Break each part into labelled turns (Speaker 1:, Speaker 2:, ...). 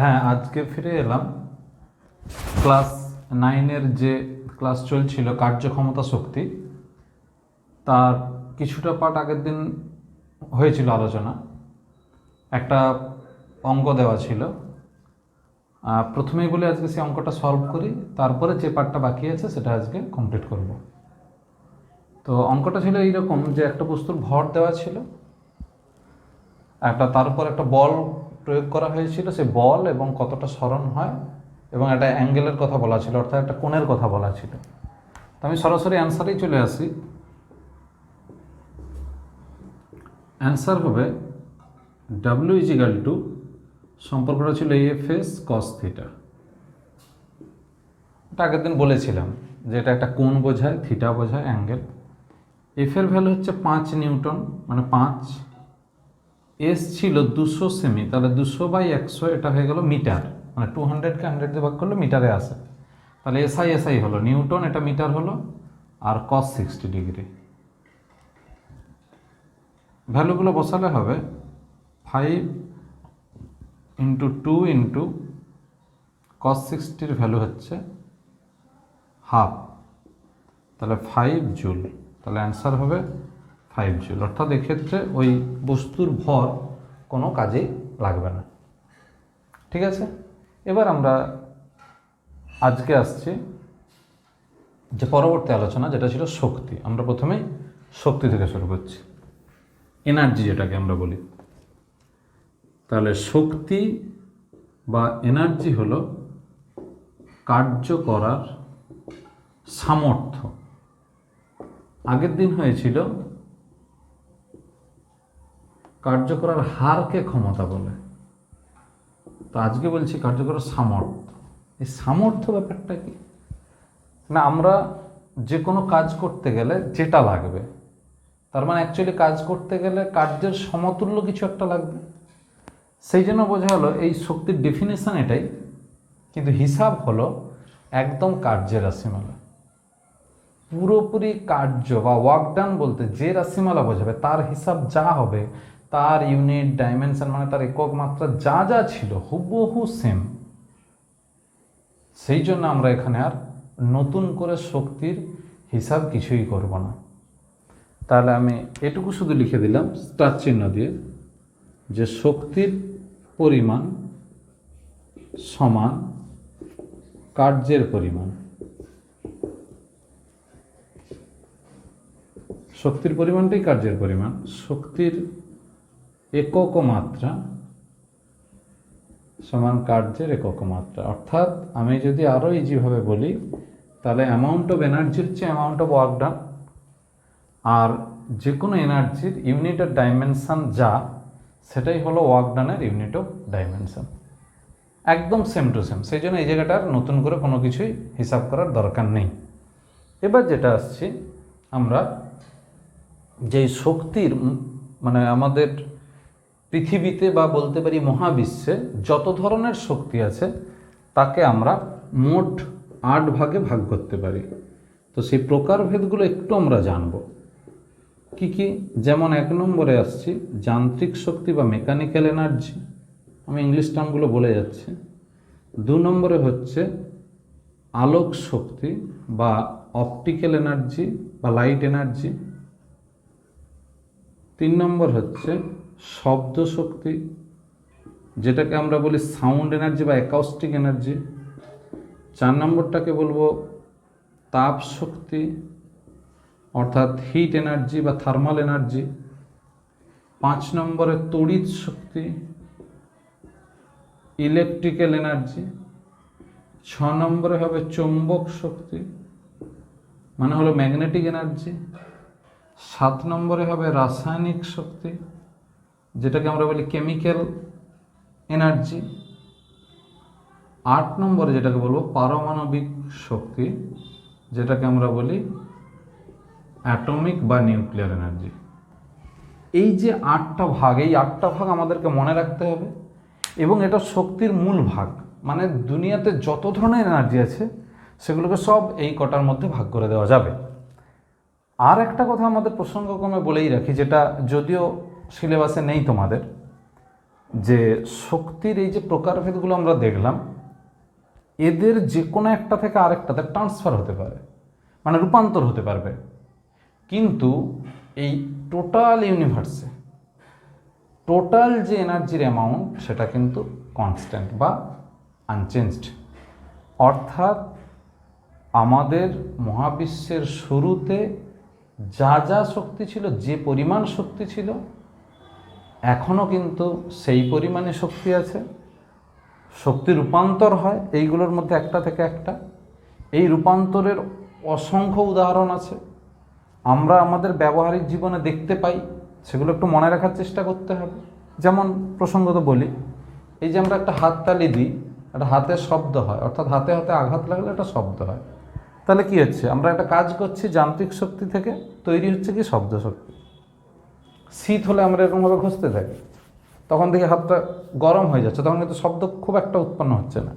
Speaker 1: হ্যাঁ, আজকে ফিরে এলাম। ক্লাস 9-এর যে ক্লাস চলছিল কার্যক্ষমতা শক্তি, তার কিছুটা পার্ট আগের দিন হয়েছিল আলোচনা। একটা অঙ্ক দেওয়া ছিল, প্রথমেই বলে আজকে সেই অঙ্কটা সলভ করি, তারপরে যে পার্টটা বাকি আছে সেটা আজকে কমপ্লিট করব। তো অঙ্কটা ছিল এইরকম যে একটা বস্তুর ভর দেওয়া ছিল, তার উপর একটা বল প্রয়োগ করা হয়েছিল, সে বল এবং কতটা সরণ হয় এবং একটা অ্যাঙ্গেলের কথা বলা ছিল, অর্থাৎ একটা কোণের কথা বলা ছিল। তো আমি সরাসরি অ্যান্সারেই চলে আসি। অ্যান্সার হবে ডাব্লিউ ইজিক্যাল টু, সম্পর্কটা ছিল এফএস কস থিটা। এটা আগের দিন বলেছিলাম যে এটা একটা কোণ বোঝায়, থিটা বোঝায়, অ্যাঙ্গেল। এফের ভ্যালু হচ্ছে 5 নিউটন, মানে 5। এস ছিল 200 সেমি, তাহলে 200/100 এটা হয়ে গেল মিটার, মানে 200-কে 100 দিয়ে ভাগ করলে মিটারে আসে। তাহলে এসআই এসআই হলো নিউটন, এটা মিটার হলো, আর cos 60 ডিগ্রি। ভ্যালুগুলো বসালে হবে 5 × 2 × cos 60-র ভ্যালু হচ্ছে হাফ, তাহলে 5 জুল। তাহলে অ্যান্সার হবে 5 জুল। অর্থাৎ এক্ষেত্রে ওই বস্তুর ভর কোনো কাজেই লাগবে না। ঠিক আছে, এবার আমরা আজকে আসছি যে পরবর্তী আলোচনা, যেটা ছিল শক্তি। আমরা প্রথমেই শক্তি থেকে শুরু করছি, এনার্জি যেটাকে আমরা বলি। তাহলে শক্তি বা এনার্জি হলো কার্য করার সামর্থ্য। আগের দিন হয়েছিল কার্য করার হারকে ক্ষমতা বলে, তো আজকে বলছি কার্য করার সামর্থ্য। এই সামর্থ্য ব্যাপারটা কি না, আমরা যে কোনো কাজ করতে গেলে যেটা লাগবে, তার মানে অ্যাকচুয়ালি কাজ করতে গেলে কার্যের সমতুল্য কিছু একটা লাগবে। সেই জন্য বোঝা হলো এই শক্তির ডেফিনেশন এটাই, কিন্তু হিসাব হলো একদম কার্যের রাশিমালা। পুরোপুরি কার্য বা ওয়ার্ক ডান বলতে যে রাশিমালা বোঝাবে তার হিসাব যা হবে, তার ইউনিট, ডাইমেনশন, মানে তার একক মাত্রা যা যা ছিল হুবহু সেম। সেই জন্য আমরা এখানে আর নতুন করে শক্তির হিসাব কিছুই করব না। তাহলে আমি এটুকু শুধু লিখে দিলাম স্টার চিহ্ন দিয়ে, যে শক্তির পরিমাণ সমান কার্যের পরিমাণ। শক্তির পরিমাণটাই কার্যের পরিমাণ। শক্তির একক মাত্রা সমান কার্যের একক মাত্রা। অর্থাৎ আমি যদি আরও ইজিভাবে বলি, তাহলে অ্যামাউন্ট অফ এনার্জি হচ্ছে অ্যামাউন্ট অফ ওয়ার্ক ডান, আর যে কোনো এনার্জির ইউনিট অফ ডাইমেনশন যা, সেটাই হলো ওয়ার্ক ডানের ইউনিট অফ ডাইমেনশন। একদম সেম টু সেম। সেই জন্য এই জায়গাটার নতুন করে কোনো কিছুই হিসাব করার দরকার নেই। এবার যেটা আসছি, আমরা যেই শক্তির, মানে আমাদের পৃথিবীতে বা বলতে পারি মহাবিশ্বে যত ধরনের শক্তি আছে, তাকে আমরা মোট 8 ভাগে ভাগ করতে পারি। তো সেই প্রকারভেদগুলো একটু আমরা জানব কি কি। যেমন 1 নম্বরে আসছি যান্ত্রিক শক্তি বা মেকানিক্যাল এনার্জি, আমি ইংলিশ টার্মগুলো বলে যাচ্ছি। 2 নম্বরে হচ্ছে আলোক শক্তি বা অপটিক্যাল এনার্জি বা লাইট এনার্জি। 3 নম্বর হচ্ছে শব্দ শক্তি, যেটাকে আমরা বলি সাউন্ড এনার্জি বা অ্যাকাউস্টিক এনার্জি। 4 নম্বরটাকে বলবো তাপ শক্তি, অর্থাৎ হিট এনার্জি বা থার্মাল এনার্জি। 5 নম্বরে তড়িৎ শক্তি, ইলেকট্রিক্যাল এনার্জি। 6 নম্বরে হবে চৌম্বক শক্তি, মানে হলো ম্যাগনেটিক এনার্জি। 7 নম্বরে হবে রাসায়নিক শক্তি, যেটাকে আমরা বলি কেমিক্যাল এনার্জি। 8 নম্বরে যেটাকে বলবো পারমাণবিক শক্তি, যেটাকে আমরা বলি অ্যাটমিক বা নিউক্লিয়ার এনার্জি। এই যে 8টা ভাগ, এই 8টা ভাগ আমাদেরকে মনে রাখতে হবে, এবং এটা শক্তির মূল ভাগ। মানে দুনিয়াতে যত ধরনের এনার্জি আছে সেগুলোকে সব এই কটার মধ্যে ভাগ করে দেওয়া যাবে। আর একটা কথা আমাদের প্রসঙ্গক্রমে বলেই রাখি, যেটা যদিও সিলেবাসে নেই তোমাদের, যে শক্তির এই যে প্রকারভেদগুলো আমরা দেখলাম, এদের যে কোনো একটা থেকে আরেকটাতে ট্রান্সফার হতে পারে, মানে রূপান্তর হতে পারবে, কিন্তু এই টোটাল ইউনিভার্সে টোটাল যে এনার্জির অ্যামাউন্ট সেটা কিন্তু কনস্ট্যান্ট বা আনচেঞ্জড। অর্থাৎ আমাদের মহাবিশ্বের শুরুতে যা যা শক্তি ছিল, যে পরিমাণ শক্তি ছিল, এখনও কিন্তু সেই পরিমাণে শক্তি আছে। শক্তি রূপান্তর হয় এইগুলোর মধ্যে একটা থেকে একটা। এই রূপান্তরের অসংখ্য উদাহরণ আছে, আমরা আমাদের ব্যবহারিক জীবনে দেখতে পাই, সেগুলো একটু মনে রাখার চেষ্টা করতে হবে। যেমন প্রসঙ্গত বলি, এই যে আমরা একটা হাততালি দিই, একটা হাতের শব্দ হয়, অর্থাৎ হাতে হাতে আঘাত লাগলে একটা শব্দ হয়। তাহলে কি হচ্ছে, আমরা একটা কাজ করছি, যান্ত্রিক শক্তি থেকে তৈরি হচ্ছে কি শব্দ শক্তি। শীত হলে আমরা এরকমভাবে ঘষতে থাকি, তখন দেখি হাতটা গরম হয়ে যাচ্ছে, তখন কিন্তু শব্দ খুব একটা উৎপন্ন হচ্ছে না।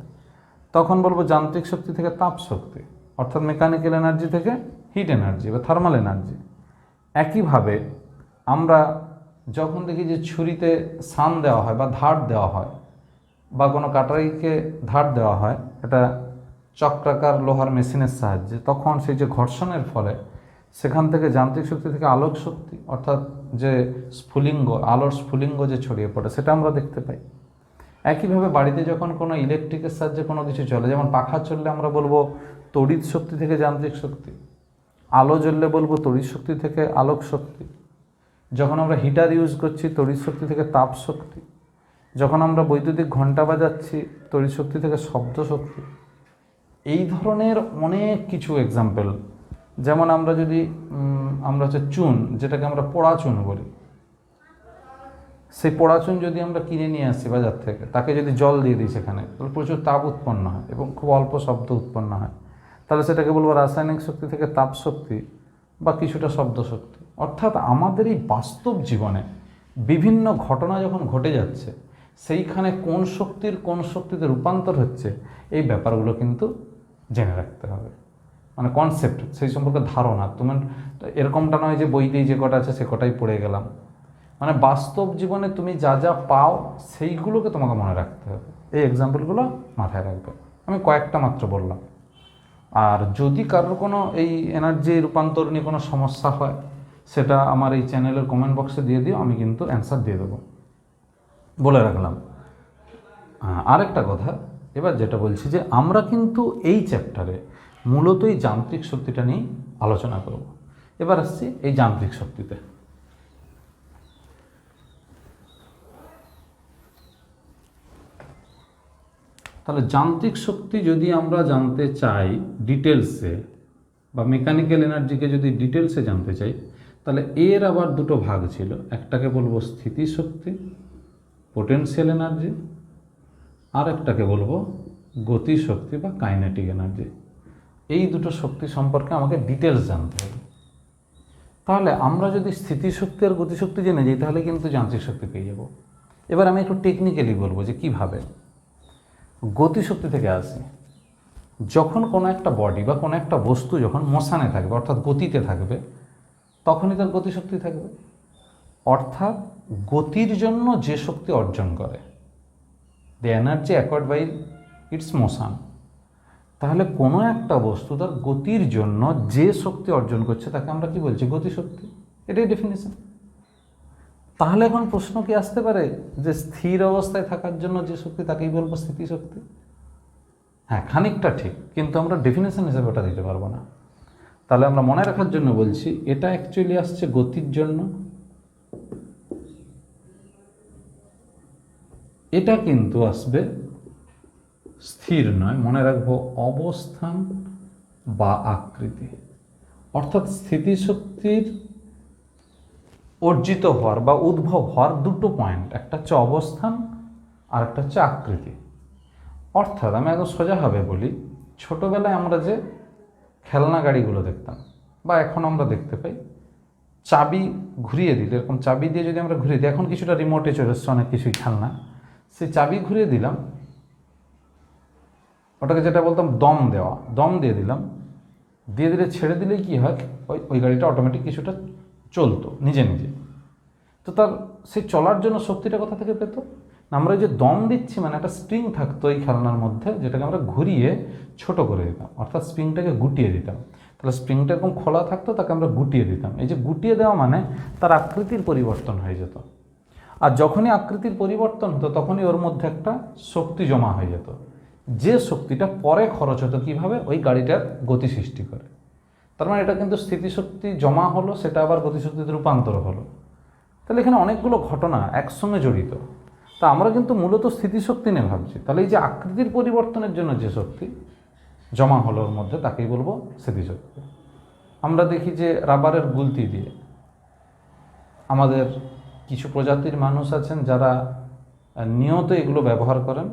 Speaker 1: তখন বলবো যান্ত্রিক শক্তি থেকে তাপ শক্তি, অর্থাৎ মেকানিক্যাল এনার্জি থেকে হিট এনার্জি বা থার্মাল এনার্জি। একইভাবে আমরা যখন দেখি যে ছুরিতে সান দেওয়া হয় বা ধার দেওয়া হয়, বা কোনো কাটারিকে ধার দেওয়া হয় এটা চক্রাকার লোহার মেশিনের সাহায্যে, তখন সেই যে ঘর্ষণের ফলে সেখান থেকে যান্ত্রিক শক্তি থেকে আলোক শক্তি, অর্থাৎ যে স্ফুলিঙ্গ, আলোর স্ফুলিঙ্গ যে ছড়িয়ে পড়ে, সেটা আমরা দেখতে পাই। একইভাবে বাড়িতে যখন কোনো ইলেকট্রিকের সাহায্যে কোনো কিছু চলে, যেমন পাখা চললে আমরা বলবো তড়িৎ শক্তি থেকে যান্ত্রিক শক্তি, আলো জ্বললে বলবো তড়িৎ শক্তি থেকে আলোক শক্তি, যখন আমরা হিটার ইউজ করছি তড়িৎ শক্তি থেকে তাপ শক্তি, যখন আমরা বৈদ্যুতিক ঘণ্টা বাজাচ্ছি তড়িৎ শক্তি থেকে শব্দ শক্তি। এই ধরনের অনেক কিছু এক্সাম্পল। যেমন আমরা যদি আমরা হচ্ছে চুন, যেটাকে আমরা পোড়া চুন বলি, সেই পোড়া চুন যদি আমরা কিনে নিয়ে আসি বাজার থেকে, তাকে যদি জল দিয়ে দিই সেখানে, তাহলে প্রচুর তাপ উৎপন্ন হয় এবং খুব অল্প শব্দ উৎপন্ন হয়। তাহলে সেটাকে বলবো রাসায়নিক শক্তি থেকে তাপ শক্তি বা কিছুটা শব্দ শক্তি। অর্থাৎ আমাদের এই বাস্তব জীবনে বিভিন্ন ঘটনা যখন ঘটে যাচ্ছে, সেইখানে কোন শক্তির কোন শক্তিতে রূপান্তর হচ্ছে, এই ব্যাপারগুলো কিন্তু জেনে রাখতে হবে। মানে কনসেপ্ট, সেই সম্পর্কে ধারণা। তোমার এরকমটা নয় যে বইতেই যে কটা আছে সে কটাই পড়ে গেলাম। মানে বাস্তব জীবনে তুমি যা যা পাও সেইগুলোকে তোমাকে মনে রাখতে হবে। এই এক্সাম্পলগুলো মাথায় রাখবে। আমি কয়েকটা মাত্র বললাম। আর যদি কারোর কোনো এই এনার্জি রূপান্তর নিয়ে কোনো সমস্যা হয়, সেটা আমার এই চ্যানেলের কমেন্ট বক্সে দিয়ে দিও, আমি কিন্তু অ্যান্সার দিয়ে দেবো, বলে রাখলাম। আরেকটা কথা, এবার যেটা বলছি যে আমরা কিন্তু এই চ্যাপ্টারে মূলত এই যান্ত্রিক শক্তিটা নিয়ে আলোচনা করব। এবার আসছি এই যান্ত্রিক শক্তিতে। তাহলে যান্ত্রিক শক্তি যদি আমরা জানতে চাই ডিটেলসে, বা মেকানিক্যাল এনার্জিকে যদি ডিটেলসে জানতে চাই, তাহলে এর আবার দুটো ভাগ ছিল। একটাকে বলবো স্থিতিশক্তি, পোটেনশিয়াল এনার্জি, আর একটাকে বলবো গতিশক্তি বা কাইনেটিক এনার্জি। এই দুটো শক্তি সম্পর্কে আমাকে ডিটেলস জানতে হবে। তাহলে আমরা যদি স্থিতিশক্তি আর গতিশক্তি জেনে যাই, তাহলে কিন্তু যান্ত্রিক শক্তি পেয়ে যাব। এবার আমি একটু টেকনিক্যালি বলবো যে কীভাবে। গতিশক্তি থেকে আসি, যখন কোনো একটা বডি বা কোনো একটা বস্তু যখন মোশনে থাকবে, অর্থাৎ গতিতে থাকবে, তখনই তার গতিশক্তি থাকবে। অর্থাৎ গতির জন্য যে শক্তি অর্জন করে, the energy acquired by its motion. তাহলে কোনো একটা বস্তু তার গতির জন্য যে শক্তি অর্জন করছে তাকে আমরা কি বলছি? গতিশক্তি। এটাই ডেফিনিশন। তাহলে এখন প্রশ্ন কি আসতে পারে যে স্থির অবস্থায় থাকার জন্য যে শক্তি তাকেই বলবো স্থিতিশক্তি? হ্যাঁ, খানিকটা ঠিক, কিন্তু আমরা ডেফিনেশন হিসেবে ওটা দিতে পারবো না। তাহলে আমরা মনে রাখার জন্য বলছি, এটা অ্যাকচুয়ালি আসছে গতির জন্য, এটা কিন্তু আসবে স্থির নয়, মনে রাখবো অবস্থান বা আকৃতি। অর্থাৎ স্থিতিশক্তির অর্জিত হওয়ার বা উদ্ভব হওয়ার দুটো পয়েন্ট, একটা হচ্ছে অবস্থান আর একটা হচ্ছে আকৃতি। অর্থাৎ আমি একদম সোজাভাবে বলি, ছোটোবেলায় আমরা যে খেলনা গাড়িগুলো দেখতাম বা এখন আমরা দেখতে পাই, চাবি ঘুরিয়ে দিলে, এরকম চাবি দিয়ে যদি আমরা ঘুরিয়ে দিই, এখন কিছুটা রিমোটে চলে এসছে অনেক কিছুই খেলনা, সেই চাবি ঘুরিয়ে দিলাম, ওটাকে যেটা বলতাম দম দেওয়া, দম দিয়ে দিলাম, দিয়ে দিলে ছেড়ে দিলে কি হয়, ওই গাড়িটা অটোমেটিক কিছুটা চলতো নিজে নিজে। তো তার সেই চলার জন্য শক্তিটা কোথা থেকে পেত? আমরা যে দম দিচ্ছি মানে একটা স্প্রিং থাকতো এই খেলনার মধ্যে, যেটাকে আমরা ঘুরিয়ে ছোট করে দিতাম, অর্থাৎ স্প্রিংটাকে গুটিয়ে দিতাম। তাহলে স্প্রিংটা এরকম খোলা থাকতো, তাকে আমরা গুটিয়ে দিতাম। এই যে গুটিয়ে দেওয়া মানে তার আকৃতির পরিবর্তন হয়ে যেত। আর যখনই আকৃতির পরিবর্তন হতো তখনই ওর মধ্যে একটা শক্তি জমা হয়ে যেত, যে শক্তিটা পরে খরচ হতো কীভাবে, ওই গাড়িটার গতি সৃষ্টি করে। তার মানে এটা কিন্তু স্থিতিশক্তি জমা হলো, সেটা আবার গতিশক্তিতে রূপান্তর হলো। তাহলে এখানে অনেকগুলো ঘটনা একসঙ্গে জড়িত। তা আমরা কিন্তু মূলত স্থিতিশক্তি নিয়ে ভাবছি। তাহলে এই যে আকৃতির পরিবর্তনের জন্য যে শক্তি জমা হলো ওর মধ্যে, তাকেই বলবো স্থিতিশক্তি। আমরা দেখি যে রাবারের গুলতি দিয়ে, আমাদের কিছু প্রজাতির মানুষ আছেন যারা নিয়ত এগুলো ব্যবহার করেন,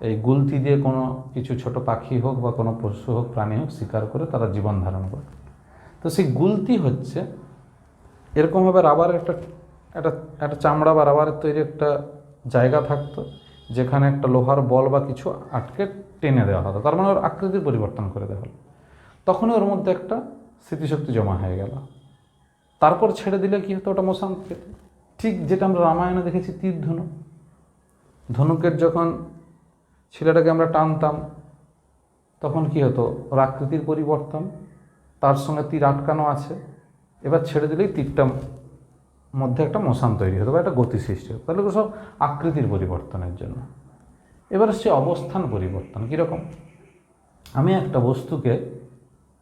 Speaker 1: এই গুলতি দিয়ে কোনো কিছু ছোট পাখি হোক বা কোনো পশু হোক প্রাণী হোক শিকার করে তারা জীবন ধারণ করে। তো সেই গুলতি হচ্ছে এরকমভাবে রাবারের একটা একটা একটা চামড়া বা রাবারের তৈরি একটা জায়গা থাকতো, যেখানে একটা লোহার বল বা কিছু আটকে টেনে দেওয়া হতো। তার মানে ওর আকৃতির পরিবর্তন করে দেওয়া হলো, তখনই ওর মধ্যে একটা স্মৃতিশক্তি জমা হয়ে গেল। তারপর ছেড়ে দিলে কী হতো, ওটা মশান খেত। ঠিক যেটা আমরা রামায়ণে দেখেছি তীর ধনুক, ধনুকের যখন ছেলেটাকে আমরা টানতাম তখন কী হতো, ওর আকৃতির পরিবর্তন, তার সঙ্গে তীর আটকানো আছে, এবার ছেড়ে দিলেই তীরটা মধ্যে একটা মশান তৈরি হতো বা একটা গতি সৃষ্টি হতো। তাহলে সব আকৃতির পরিবর্তনের জন্য। এবার সে অবস্থান পরিবর্তন কীরকম, আমি একটা বস্তুকে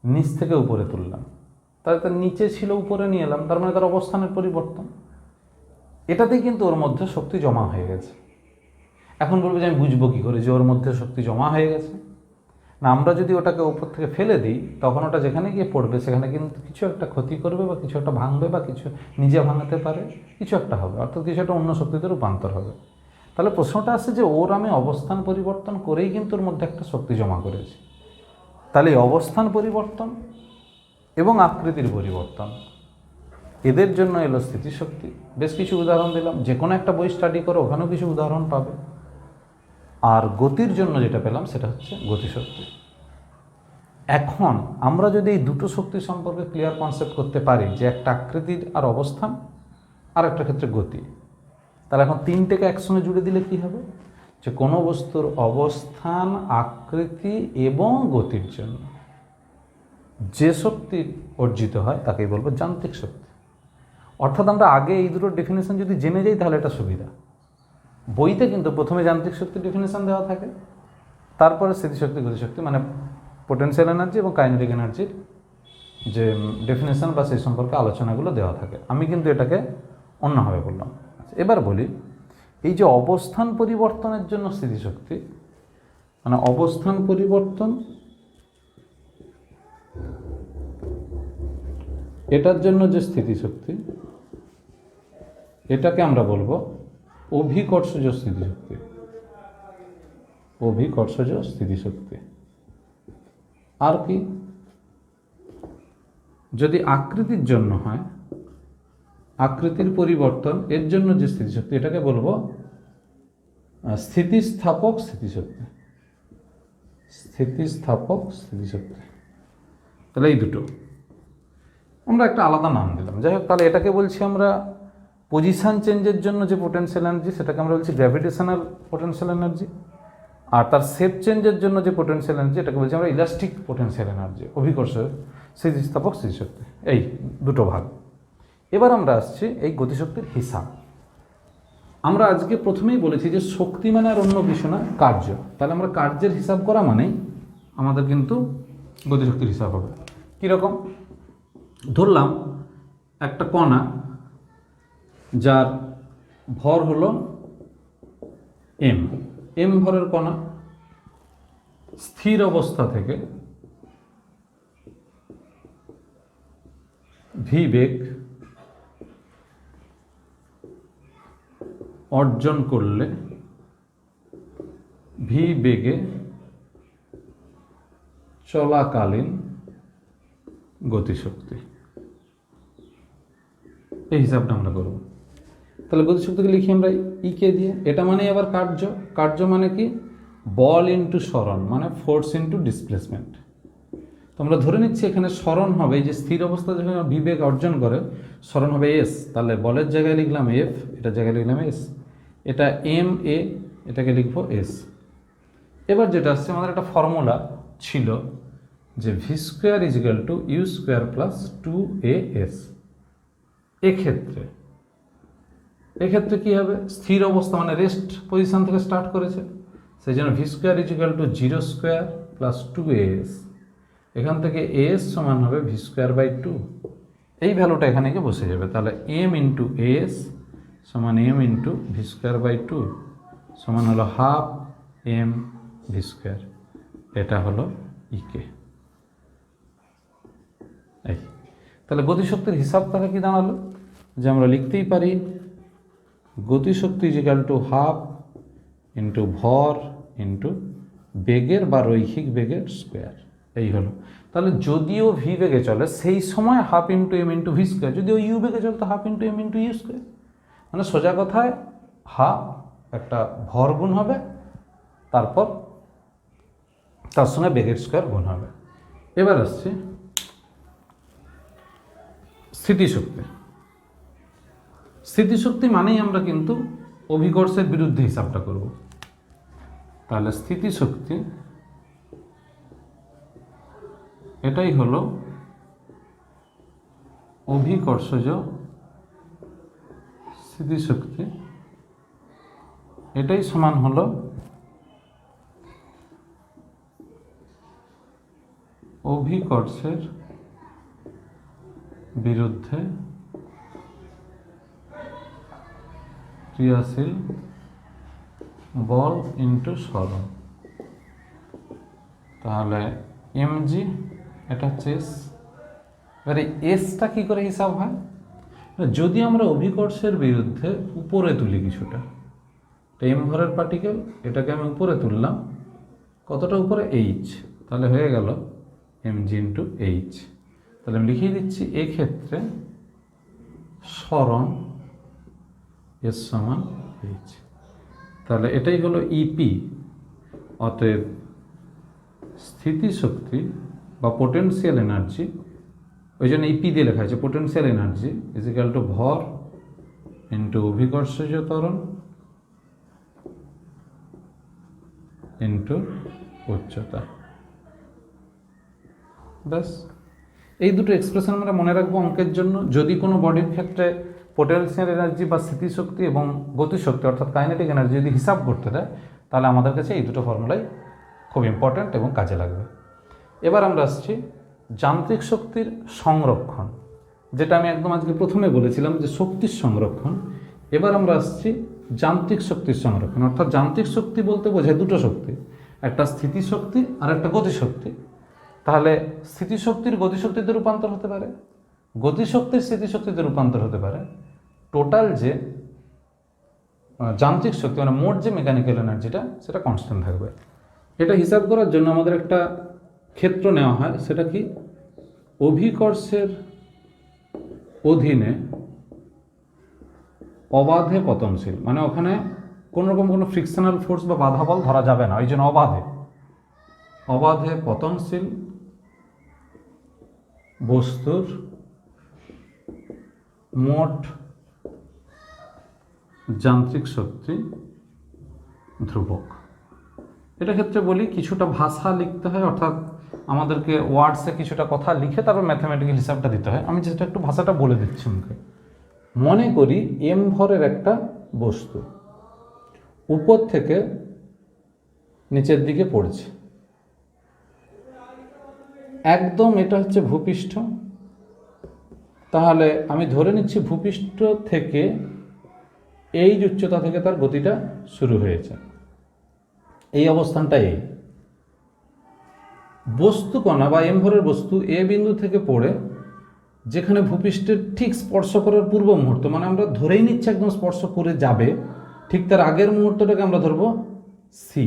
Speaker 1: নিচ থেকে উপরে তুললাম, তাহলে তার নিচে ছিল উপরে নিয়ে এলাম, তার মানে তার অবস্থানের পরিবর্তন। এটাতেই কিন্তু ওর মধ্যে শক্তি জমা হয়ে গেছে। এখন বলবো যে আমি বুঝবো কী করে যে ওর মধ্যে শক্তি জমা হয়ে গেছে? না, আমরা যদি ওটাকে উপর থেকে ফেলে দিই তখন ওটা যেখানে গিয়ে পড়বে সেখানে কিন্তু কিছু একটা ক্ষতি করবে বা কিছু একটা ভাঙবে বা কিছু নিজে ভাঙাতে পারে, কিছু একটা হবে, অর্থাৎ কিছু একটা অন্য শক্তিতে রূপান্তর হবে। তাহলে প্রশ্নটা আসছে যে ওর আমি অবস্থান পরিবর্তন করেই কিন্তু ওর মধ্যে একটা শক্তি জমা করেছি। তাহলে এই অবস্থান পরিবর্তন এবং আকৃতির পরিবর্তন, এদের জন্য এলো স্থিতিশক্তি। বেশ কিছু উদাহরণ দিলাম, যে কোনো একটা বই স্টাডি করো ওখানেও কিছু উদাহরণ পাবে। আর গতির জন্য যেটা পেলাম সেটা হচ্ছে গতিশক্তি। এখন আমরা যদি এই দুটো শক্তি সম্পর্কে ক্লিয়ার কনসেপ্ট করতে পারি, যে একটা আকৃতির আর অবস্থান, আর একটা ক্ষেত্রে গতি, তাহলে এখন তিনটেকে একসঙ্গে জুড়ে দিলে কি হবে, যে কোনো বস্তুর অবস্থান, আকৃতি এবং গতির জন্য যে শক্তি অর্জিত হয় তাকেই বলবো যান্ত্রিক শক্তি। অর্থাৎ আমরা আগে এই দুটোর ডেফিনেশন যদি জেনে যাই তাহলে এটা সুবিধা। বইতে কিন্তু প্রথমে যান্ত্রিক শক্তির ডেফিনেশন দেওয়া থাকে, তারপরে স্থিতিশক্তি, গতিশক্তি মানে পোটেনশিয়াল এনার্জি এবং কাইনেটিক এনার্জির যে ডেফিনেশন বা সেই সম্পর্কে আলোচনাগুলো দেওয়া থাকে। আমি কিন্তু এটাকে অন্যভাবে বললাম। এবার বলি, এই যে অবস্থান পরিবর্তনের জন্য স্থিতিশক্তি, মানে অবস্থান পরিবর্তন, এটার জন্য যে স্থিতিশক্তি, এটাকে আমরা বলবো অভিকর্ষজ স্থিতিশক্তি। অভিকর্ষজ স্থিতিশক্তি। আর কি, যদি আকৃতির জন্য হয়, আকৃতির পরিবর্তন, এর জন্য যে স্থিতিশক্তি, এটাকে বলবো স্থিতিস্থাপক স্থিতিশক্তি। স্থিতিস্থাপক স্থিতিশক্তি। তাহলে এই দুটো আমরা একটা আলাদা নাম দিলাম। যাই হোক, তাহলে এটাকে বলছি আমরা পজিশন চেঞ্জের জন্য যে পোটেনশিয়াল এনার্জি, সেটাকে আমরা বলছি গ্র্যাভিটেশনাল পোটেনশিয়াল এনার্জি। আর তার শেপ চেঞ্জের জন্য যে পোটেনশিয়াল এনার্জি, এটাকে বলছি আমরা ইলাস্টিক পোটেনশিয়াল এনার্জি, অভিকর্ষ স্থিতিস্থাপক স্থিতিশক্তি। এই দুটো ভাগ। এবার আমরা আসছি এই গতিশক্তির হিসাব। আমরা আজকে প্রথমেই বলেছি যে শক্তি মানে আর অন্য কিছু না, কার্য। তাহলে আমরা কার্যের হিসাব করা মানেই আমাদের কিন্তু গতিশক্তির হিসাব হবে। কীরকম, ধরলাম একটা কণা যার ভর হলো এম ভরের কণা স্থির অবস্থা থেকে ভি বেগ অর্জন করলে ভি বেগে চলাকালীন গতিশক্তি, এই হিসাবটা আমরা করব। তাহলে গতিশক্তিকে লিখি আমরা ইকে দিয়ে। এটা মানে আবার কার্য। কার্য মানে কি, বল ইন্টু সরণ, মানে ফোর্স ইন্টু ডিসপ্লেসমেন্ট। তো আমরা ধরে নিচ্ছি এখানে সরণ হবে, এই যে স্থির অবস্থা যখন বিবেগ অর্জন করে সরণ হবে এস, তাহলে বলের জায়গায় লিখলাম এফ, এটার জায়গায় লিখলাম এস। এটা এম এ, এটাকে লিখবো এস। এবার যেটা আসছে, আমাদের একটা ফর্মুলা ছিল যে v square is equal to u square plus 2as। এক্ষেত্রে কি হবে, স্থির অবস্থা মানে রেস্ট পজিশন থেকে স্টার্ট করেছে, সেই জন্য V square is equal two 0 square plus 2as। এখান থেকে as সমান হবে ভি স্কোয়ার বাই 2, এই ভ্যালুটা এখানে গিয়ে বসে যাবে। তাহলে এম ইন্টু as সমান m into v square by 2 সমান হলো হাফ এম ভি স্কোয়ার। এটা হলো ইকে। এই তাহলে গতিশক্তির হিসাব তাহলে কি দাঁড়ালো, যে আমরা লিখতেই পারি গতিশক্তি is equal to half into ভর ইন্টু বেগের বা রৈখিক বেগের স্কোয়ার। এই হলো। তাহলে যদিও ভি বেগে চলে সেই সময় half into m into v square, যদিও ইউ বেগে চলে তো half into m into u square. মানে সোজা কথায় হাফ একটা ভর গুণ হবে, তারপর তার সঙ্গে বেগের স্কোয়ার গুণ হবে। এবার আসছে স্থিতিশক্তি। স্থিতিশক্তি মানেই আমরা কিন্তু অভিকর্ষের বিরুদ্ধে হিসাবটা করব। তাহলে স্থিতিশক্তি এটাই হলো অভিকর্ষজ স্থিতিশক্তি, এটাই সমান হলো অভিকর্ষের বিরুদ্ধে ক্রিয়াশীল বল ইন্টু সরণ। তাহলে এমজি এটা হচ্ছে এস। এবারে এসটা কী করে হিসাব হয়, যদি আমরা অভিকর্ষের বিরুদ্ধে উপরে তুলি কিছুটা, এম ভরের পার্টিকেল, এটাকে আমি উপরে তুললাম, কতটা উপরে, এইচ, তাহলে হয়ে গেল এমজি ইন্টু এইচ। তাহলে আমি লিখিয়ে দিচ্ছি এক্ষেত্রে সরণ এস সমান এইচ। তাহলে এটাই হলো ইপি। অতএব স্থিতিশক্তি বা পোটেনশিয়াল এনার্জি, ওই জন্য ইপি দিয়ে লেখা হয়েছে, potential energy is equal two ভর ইন্টু অভিকর্ষজ ত্বরণ ইন্টু উচ্চতা। ব্যাস, এই দুটো এক্সপ্রেশন আমরা মনে রাখবো অঙ্কের জন্য। যদি কোনো বডির ক্ষেত্রে পোটেনশিয়াল এনার্জি বা স্থিতিশক্তি এবং গতিশক্তি অর্থাৎ কাইনেটিক এনার্জি যদি হিসাব করতে দেয়, তাহলে আমাদের কাছে এই দুটো ফর্মুলাই খুব ইম্পর্ট্যান্ট এবং কাজে লাগবে। এবার আমরা আসছি যান্ত্রিক শক্তির সংরক্ষণ, যেটা আমি একদম আজকে প্রথমে বলেছিলাম যে শক্তির সংরক্ষণ। এবার আমরা আসছি যান্ত্রিক শক্তির সংরক্ষণ। অর্থাৎ যান্ত্রিক শক্তি বলতে বোঝায় দুটো শক্তি, একটা স্থিতিশক্তি আর একটা গতিশক্তি। তাহলে স্থিতিশক্তির গতিশক্তিতে রূপান্তর হতে পারে, গতিশক্তির স্থিতিশক্তিতে রূপান্তর হতে পারে। টোটাল যে যান্ত্রিক শক্তি মানে মোট যে মেকানিক্যাল এনার্জিটা, সেটা কনস্ট্যান্ট থাকবে। এটা হিসাব করার জন্য আমাদের একটা ক্ষেত্র নেওয়া হয়, সেটা কি অভিকর্ষের অধীনে অবাধে পতনশীল, মানে ওখানে কোনো রকম কোনো ফ্রিকশনাল ফোর্স বা বাধা বল ধরা যাবে না, ওই জন্য অবাধে পতনশীল বস্তুর মোট যান্ত্রিক শক্তি ধ্রুবক। এটা ক্ষেত্রে বলি কিছুটা ভাষা লিখতে হয়, অর্থাৎ আমাদেরকে ওয়ার্ডসে কিছুটা কথা লিখে তারপর ম্যাথমেটিক্যাল হিসাবটা দিতে হয়। আমি যেটা একটু ভাষাটা বলে দিচ্ছি আমাকে। মনে করি এম ভরের একটা বস্তু উপর থেকে নিচের দিকে পড়ছে, একদম এটা হচ্ছে ভূপৃষ্ঠ। তাহলে আমি ধরে নিচ্ছি ভূপৃষ্ঠ থেকে এই উচ্চতা থেকে তার গতিটা শুরু হয়েছে, এই অবস্থানটা এই। বস্তু কণা বা এম ভরের বস্তু এ বিন্দু থেকে পড়ে যেখানে ভূপৃষ্ঠের ঠিক স্পর্শ করার পূর্ব মুহূর্ত, মানে আমরা ধরেই নিচ্ছি একদম স্পর্শ করে যাবে, ঠিক তার আগের মুহূর্তটাকে আমরা ধরবো সি,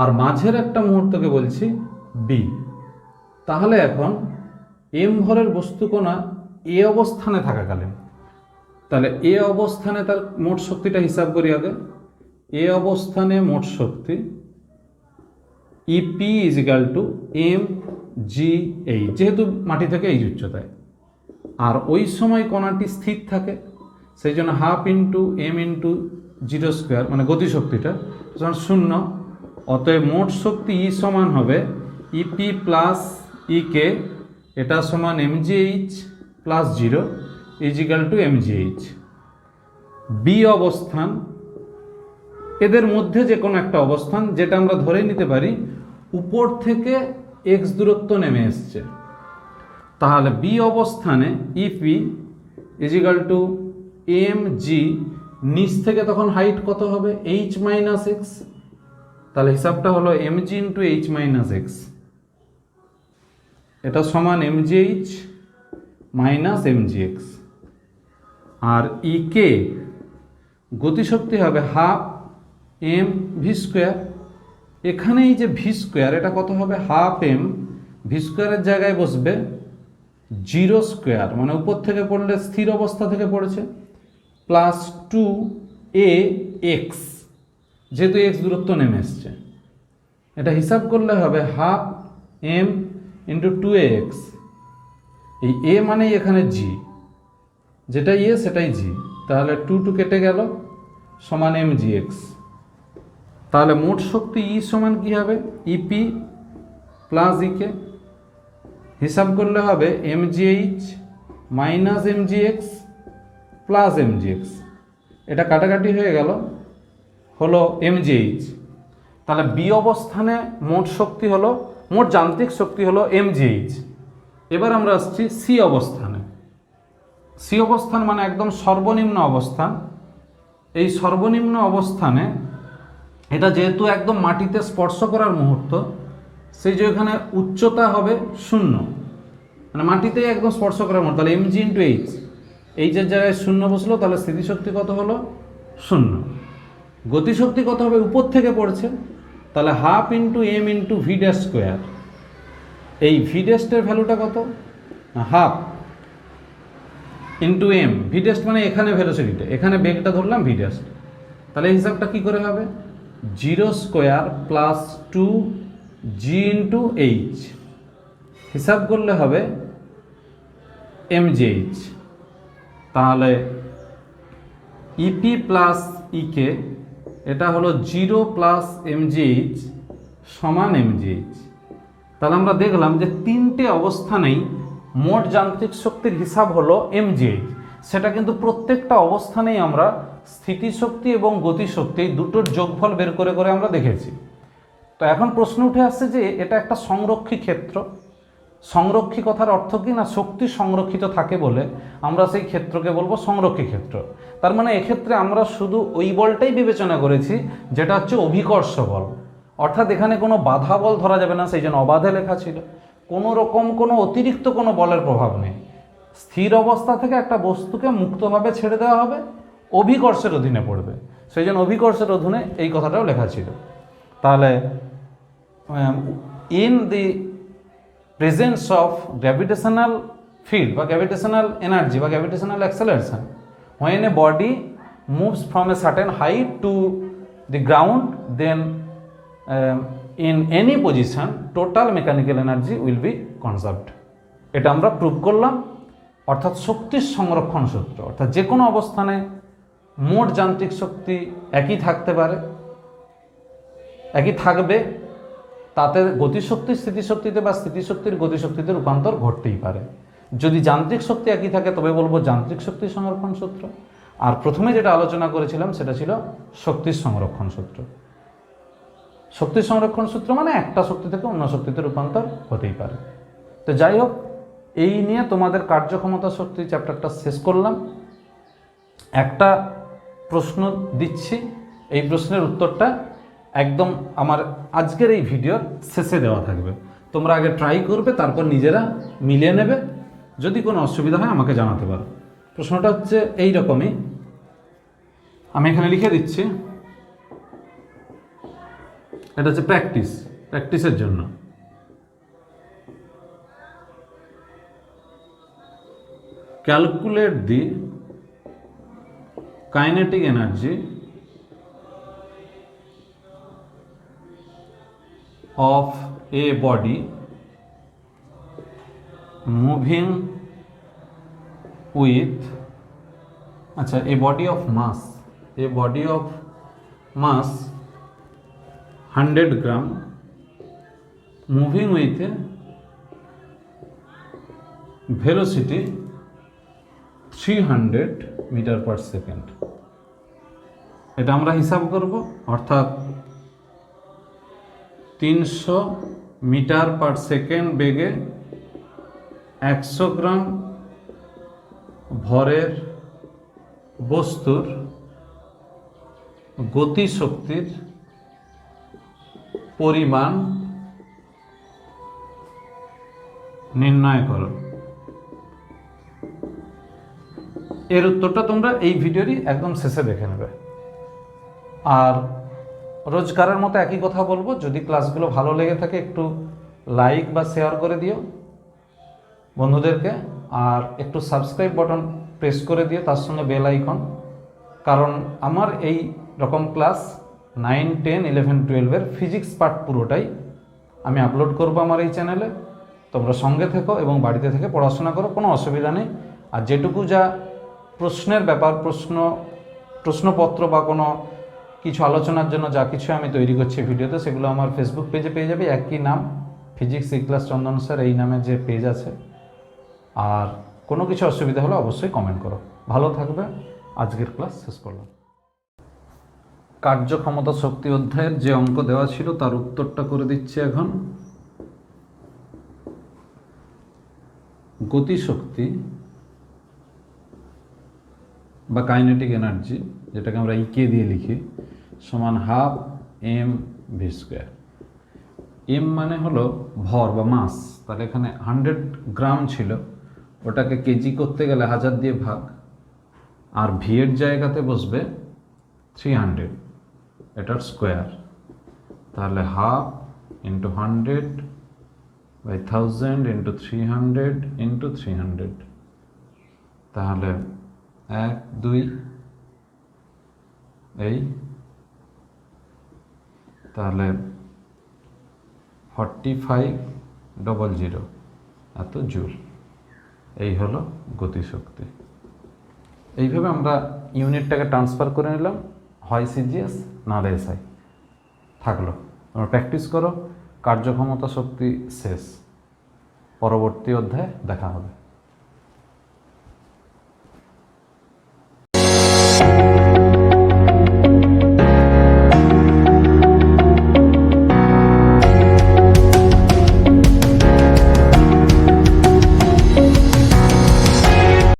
Speaker 1: আর মাঝের একটা মুহূর্তকে বলছি বি। তাহলে এখন এম ভরের বস্তু কণা এ অবস্থানে থাকাকালীন, তাহলে এ অবস্থানে তার মোট শক্তিটা হিসাব করি আগে। এ অবস্থানে মোট শক্তি EP is equal to M G H, যেহেতু মাটি থেকে এই উচ্চতায়, আর ওই সময় কণাটি স্থির থাকে, সেই জন্য half into m into zero square মানে গতিশক্তিটা সমান 0, অতএব মোট শক্তি ই সমান হবে ইপি প্লাস ইকে, এটা সমান mgh plus 0 is equal to mgh। B অবস্থান, এদের মধ্যে যে কোনো একটা অবস্থান যেটা আমরা ধরে নিতে পারি উপর থেকে এক্স দূরত্ব নেমে এসছে, তাহলে বি অবস্থানে EP is equal to M g, নিচ থেকে তখন হাইট কত হবে এইচ মাইনাস এক্স, তাহলে হিসাবটা হলো M G into H minus X, এটা সমান M G H minus M G X. আর ই কে গতিশক্তি হবে হাফ এম ভি স্কোয়ার, এখানে এই যে ভি স্কোয়ার এটা কত হবে হাফ এম, ভি স্কোয়ারের জায়গায় বসবে জিরো স্কোয়ার মানে উপর থেকে পড়লে স্থির অবস্থা থেকে পড়েছে, প্লাস 2a এক্স, যেহেতু এক্স দূরত্ব নেমে এসছে, এটা হিসাব করলে হবে হাফ এম ইন্টু 2ax, এই এ মানে এখানে জি, যেটাই এ সেটাই জি, তাহলে 2 কেটে গেল সমান এম জি এক্স। তাহলে মোট শক্তি ই সমান কি হবে ইপি প্লাস ইকে, হিসাব করলে হবে m G H minus M G x plus m জি এক্স, এটা কাটাকাটি হয়ে গেল হলো এম জি এইচ। তাহলে বি অবস্থানে মোট শক্তি হলো, মোট যান্ত্রিক শক্তি হলো এম জি এইচ। এবার আমরা আসছি সি অবস্থানে। সি অবস্থান মানে একদম সর্বনিম্ন অবস্থান। এই সর্বনিম্ন অবস্থানে এটা যেহেতু একদম মাটিতে স্পর্শ করার মুহূর্ত, সেই যে এখানে উচ্চতা হবে 0, মানে মাটিতেই একদম স্পর্শ করার মুহূর্ত, তাহলে এম জি ইন্টু এইচ, এইচের জায়গায় 0 বসলো, তাহলে স্থিতিশক্তি কত হলো 0। গতিশক্তি কত হবে উপর থেকে পড়ছে, তাহলে half into m into v dash square, এই ভি ড্যাশের ভ্যালুটা কত half into m, v dash মানে এখানে ভেলোসিটিটা, এখানে বেগটা ধরলাম ভি ড্যাশ, তাহলে এই হিসাবটা কী করে হবে 0 স্কোয়ার প্লাস 2 জি ইন্টু এইচ, হিসাব করলে হবে এম জি এইচ। তাহলে ইপি প্লাস ইকে এটা হলো 0 প্লাস এম জি এইচ সমান এম জি এইচ। তাহলে আমরা দেখলাম যে তিনটে অবস্থানেই মোট যান্ত্রিক শক্তির হিসাব হলো এম জি এইচ, সেটা কিন্তু প্রত্যেকটা অবস্থানেই আমরা স্থিতিশক্তি এবং গতিশক্তি দুটোর যোগফল বের করে করে আমরা দেখেছি। তো এখন প্রশ্ন উঠে আসছে যে এটা একটা সংরক্ষী ক্ষেত্র, সংরক্ষী কথার অর্থ কি না শক্তি সংরক্ষিত থাকে বলে আমরা সেই ক্ষেত্রকে বলবো সংরক্ষী ক্ষেত্র। তার মানে এক্ষেত্রে আমরা শুধু ওই বলটাই বিবেচনা করেছি যেটা হচ্ছে অভিকর্ষ বল, অর্থাৎ এখানে কোনো বাধা বল ধরা যাবে না, সেই জন্য অবাধে লেখা ছিল, কোনো রকম কোনো অতিরিক্ত কোনো বলের প্রভাব নেই, স্থির অবস্থা থেকে একটা বস্তুকে মুক্তভাবে ছেড়ে দেওয়া হবে, অভিকর্ষের অধীনে পড়বে, সেই জন্য অভিকর্ষের অধীনে এই কথাটাও লেখা ছিল। তাহলে in the presence of gravitational field বা গ্র্যাভিটেশনাল এনার্জি বা gravitational acceleration, when a body moves from a certain height to the ground, then in any position total mechanical energy will be conserved, এটা আমরা prove করলাম। অর্থাৎ শক্তির সংরক্ষণ সূত্র, অর্থাৎ যে কোনো অবস্থানে মোট যান্ত্রিক শক্তি একই থাকতে পারে, একই থাকবে, তাতে গতিশক্তি স্থিতিশক্তিতে বা স্থিতিশক্তির গতিশক্তিতে রূপান্তর ঘটতেই পারে। যদি যান্ত্রিক শক্তি একই থাকে তবে বলবো যান্ত্রিক শক্তি সংরক্ষণ সূত্র, আর প্রথমে যেটা আলোচনা করেছিলাম সেটা ছিল শক্তির সংরক্ষণ সূত্র। শক্তির সংরক্ষণ সূত্র মানে একটা শক্তি থেকে অন্য শক্তিতে রূপান্তর হতেই পারে। তো যাই হোক, এই নিয়ে তোমাদের কার্যক্ষমতা শক্তি চ্যাপ্টারটা শেষ করলাম। একটা প্রশ্ন দিচ্ছি, এই প্রশ্নের উত্তরটা একদম আমার আজকের এই ভিডিওর শেষে দেওয়া থাকবে, তোমরা আগে ট্রাই করবে, তারপর নিজেরা মিলিয়ে নেবে, যদি কোনো অসুবিধা হয় আমাকে জানাতে পারো। প্রশ্নটা হচ্ছে এই রকমই, আমি এখানে লিখে দিচ্ছি, এটা হচ্ছে প্র্যাকটিসের জন্য। Calculate the kinetic energy of a body moving with a body of mass a body of mass 100 gram moving with a velocity 300 metre per second. এটা আমরা হিসাব করব, অর্থাৎ 300 মিটার পার সেকেন্ড বেগে 100 গ্রাম ভরের বস্তুর গতিশক্তির পরিমাণ নির্ণয় করো। এর উত্তরটা তোমরা এই ভিডিওরই একদম শেষে দেখে নেবে। আর রোজকারের মতো একই কথা বলবো, যদি ক্লাসগুলো ভালো লেগে থাকে একটু লাইক বা শেয়ার করে দিও বন্ধুদেরকে, আর একটু সাবস্ক্রাইব বাটন প্রেস করে দিও, তার সঙ্গে বেল আইকন। কারণ আমার এই রকম ক্লাস 9, 10, 11, 12 ফিজিক্স পার্ট পুরোটাই আমি আপলোড করব আমার এই চ্যানেলে। তোমরা সঙ্গে থেকো এবং বাড়িতে থেকে পড়াশোনা করো, কোনো অসুবিধা নেই। আর যেটুকু যা প্রশ্নের ব্যাপার, প্রশ্নপত্র বা কোনো কিছু আলোচনার জন্য যা কিছু আমি তৈরি করছি ভিডিওতে, সেগুলো আমার ফেসবুক পেজে পেয়ে যাবে, একই নাম ফিজিক্স ই ক্লাস চন্দন স্যার, এই নামে যে পেজ আছে। আর কোনো কিছু অসুবিধা হলে অবশ্যই কমেন্ট করো। ভালো থাকবে। আজকের ক্লাস শেষ করলাম। কার্যক্ষমতা শক্তি অধ্যায়ের যে অঙ্ক দেওয়া ছিল তার উত্তরটা করে দিচ্ছি এখন। গতিশক্তি বা কাইনেটিক এনার্জি, যেটাকে আমরা ইকে দিয়ে লিখি, সমান 1/2 mv²। এম মানে হলো ভর বা মাস, তাহলে এখানে 100 গ্রাম ছিল, ওটাকে কেজি করতে গেলে 1000 দিয়ে ভাগ, আর ভি এর জায়গাতে বসবে 300, এটার স্কোয়ার। তাহলে 1/2 × 100/1000 × 300 × 300, তাহলে 1, 2 এই, তাহলে 4500 এত জুল। এই হলো গতিশক্তি। এইভাবে আমরা ইউনিটটাকে ট্রান্সফার করে নিলাম, হয় সিজিএস নাহলে এসআই। থাকলো, তোমরা প্র্যাকটিস করো। কার্যক্ষমতা শক্তি শেষ, পরবর্তী অধ্যায়ে দেখা হবে।